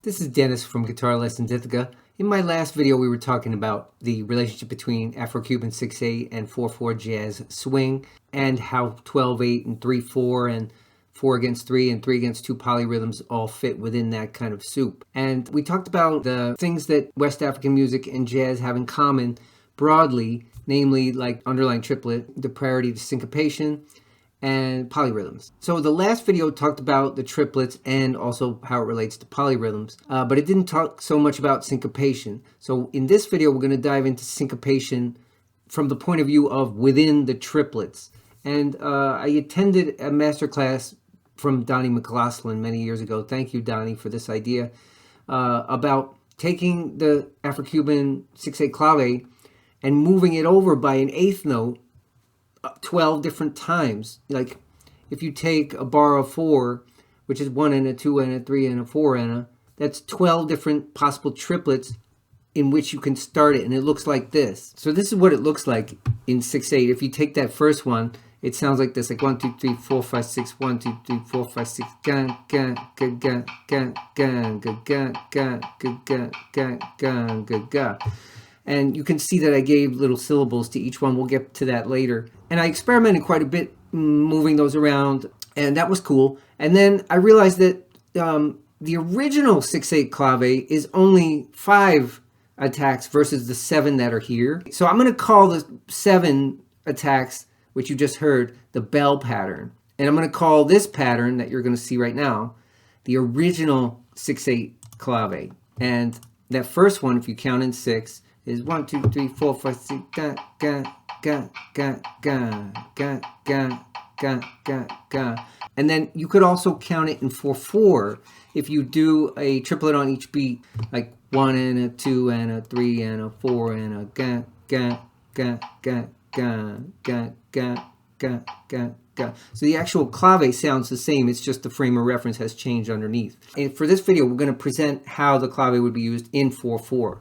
This is Dennis from Guitar Lessons Ithaca. In my last video, we were talking about the relationship between Afro-Cuban 6/8 and 4/4 jazz swing, and how 12/8 and 3/4 and 4 against 3 and 3 against 2 polyrhythms all fit within that kind of soup. And we talked about the things that West African music and jazz have in common broadly, namely like underlying triplet, the priority to syncopation, and polyrhythms. So the last video talked about the triplets and also how it relates to polyrhythms, but it didn't talk so much about syncopation. So in this video, we're going to dive into syncopation from the point of view of within the triplets. And I attended a masterclass from Donnie McLaughlin many years ago. Thank you, Donnie, for this idea about taking the Afro-Cuban 6/8 clave and moving it over by an eighth note 12 different times. Like if you take a bar of 4, which is 1 and a 2 and a 3 and a 4 and a, that's 12 different possible triplets in which you can start it, and it looks like this. So this is what it looks like in 6/8. If you take that first one, it sounds like this, like 1 2 3 4 5 6 1 2 3 4 5 6 ga ga ga ga ga ga ga ga ga ga ga ga ga ga. And you can see that I gave little syllables to each one. We'll get to that later. And I experimented quite a bit moving those around, and that was cool. And then I realized that the original 6/8 clave is only 5 attacks versus the 7 that are here. So I'm going to call the 7 attacks, which you just heard, the bell pattern. And I'm going to call this pattern that you're going to see right now the original 6/8 clave. And that first one, if you count in 6, is 1 2 3 4 5 6 ga ga ga ga ga ga ga ga ga ga. And then you could also count it in 4/4 if you do a triplet on each beat, like 1 and a 2 and a 3 and a 4 and a ga ga ga ga ga ga ga ga ga ga. So the actual clave sounds the same, it's just the frame of reference has changed underneath. And for this video, we're going to present how the clave would be used in 4/4.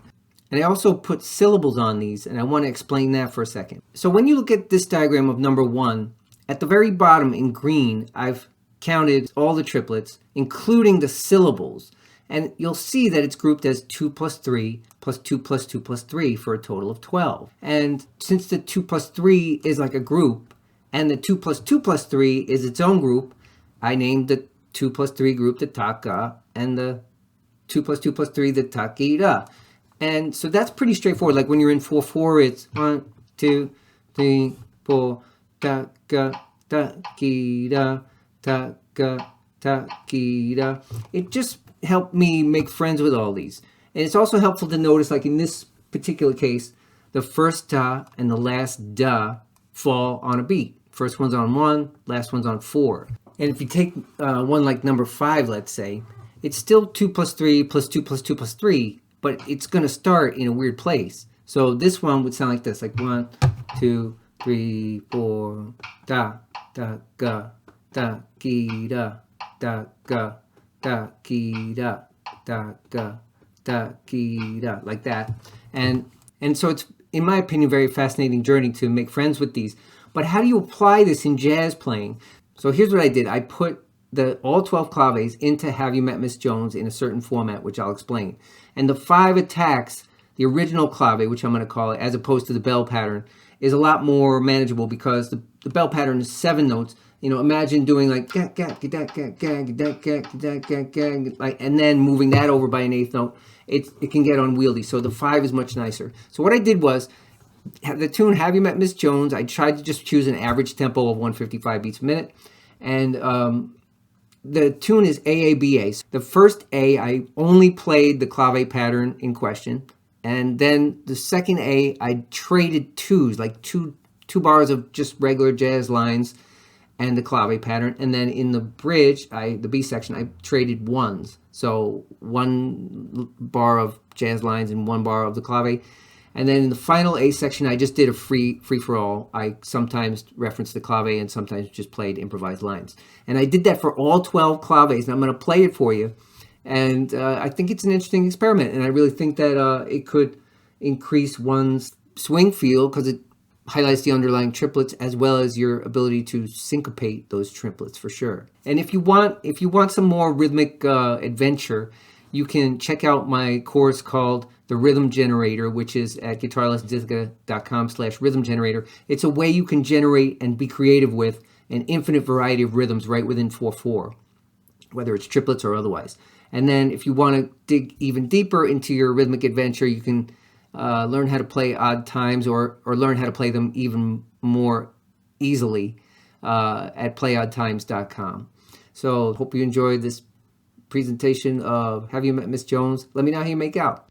And I also put syllables on these, and I want to explain that for a second. So when you look at this diagram of number 1, at the very bottom in green, I've counted all the triplets, including the syllables. And you'll see that it's grouped as 2 plus 3 plus 2 plus 2 plus 3 for a total of 12. And since the 2 plus 3 is like a group, and the 2 plus 2 plus 3 is its own group, I named the 2 plus 3 group the taka, and the 2 plus 2 plus 3 the takira. And so that's pretty straightforward. Like when you're in 4/4, it's 1 2 3 4 ta ga ta ki da ta ga ta ki da. It just helped me make friends with all these. And it's also helpful to notice, like in this particular case, the first ta and the last da fall on a beat. First one's on 1, last one's on 4. And if you take one like number 5, let's say, it's still 2 plus 3 plus 2 plus 2 plus 3. But it's going to start in a weird place. So this one would sound like this, like 1 2 3 4 da da ga da ki da da ga da ki da da ga da ki da, like that. And so it's, in my opinion, a very fascinating journey to make friends with these. But how do you apply this in jazz playing? So here's what I did. I put all 12 claves into Have You Met Miss Jones in a certain format, which I'll explain. And the 5 attacks, the original clave, which I'm going to call it, as opposed to the bell pattern, is a lot more manageable because the bell pattern is 7 notes. You know, imagine doing like and then moving that over by an eighth note. It can get unwieldy. So the 5 is much nicer. So what I did was, the tune Have You Met Miss Jones, I tried to just choose an average tempo of 155 beats a minute. And the tune is AABA. The first A, I only played the clave pattern in question. And then the second A, I traded 2s, like two bars of just regular jazz lines and the clave pattern. And then in the bridge, the B section, I traded 1s. So 1 bar of jazz lines and 1 bar of the clave. And then in the final A section, I just did a free-for-all. I sometimes referenced the clave and sometimes just played improvised lines. And I did that for all 12 claves, and I'm going to play it for you. And I think it's an interesting experiment, and I really think that it could increase one's swing feel because it highlights the underlying triplets as well as your ability to syncopate those triplets for sure. And if you want some more rhythmic adventure, you can check out my course called The Rhythm Generator, which is at guitarlessonithica.com/rhythm generator. It's a way you can generate and be creative with an infinite variety of rhythms right within 4/4, whether it's triplets or otherwise. And then if you want to dig even deeper into your rhythmic adventure, you can learn how to play odd times or learn how to play them even more easily at playoddtimes.com. So hope you enjoyed this presentation of Have You Met Miss Jones? Let me know how you make out.